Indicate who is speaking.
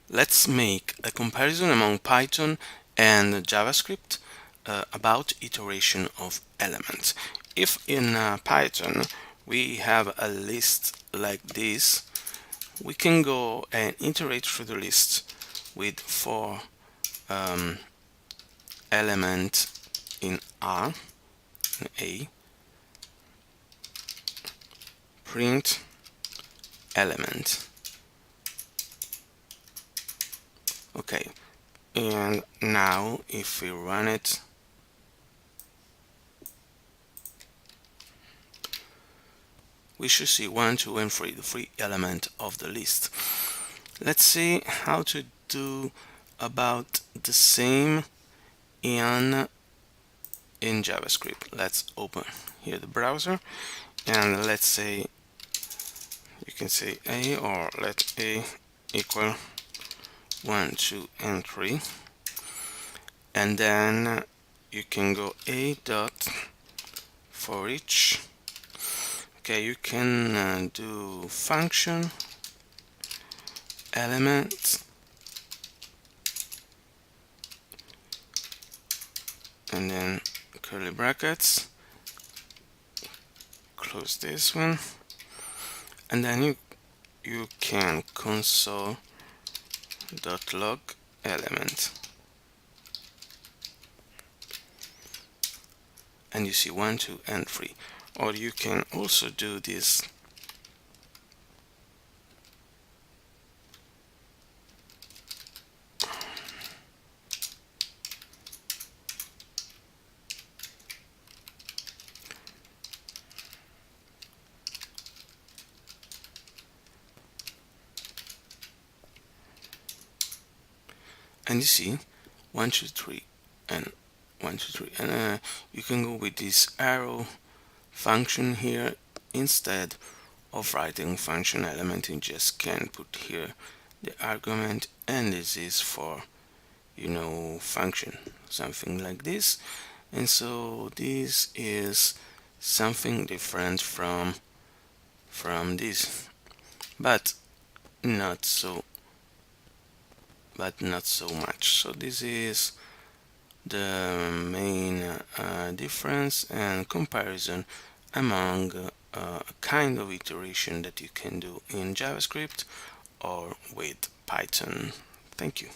Speaker 1: Let's make a comparison among Python and JavaScript about iteration of elements. If in Python we have a list like this, we can go and iterate through the list with 4 elements in R, in A, print element. Okay, and now if we run it, we should see 1, 2, and 3, the 3 elements of the list. Let's see how to do about the same in JavaScript. Let's open here the browser, and let's say, you can say A, or let A equal 1, 2, and 3, and then you can go A dot for each. Okay, you can do function element, and then curly brackets, close this one, and then you can console.log element, and you see 1, 2, and 3. Or you can also do this and you see 1, 2, 3, and 1, 2, 3, and you can go with this arrow function here. Instead of writing function element, you just can put here the argument, and this is for, function, something like this. And so this is something different from this, but not so much. So this is the main difference and comparison among a kind of iteration that you can do in JavaScript or with Python. Thank you.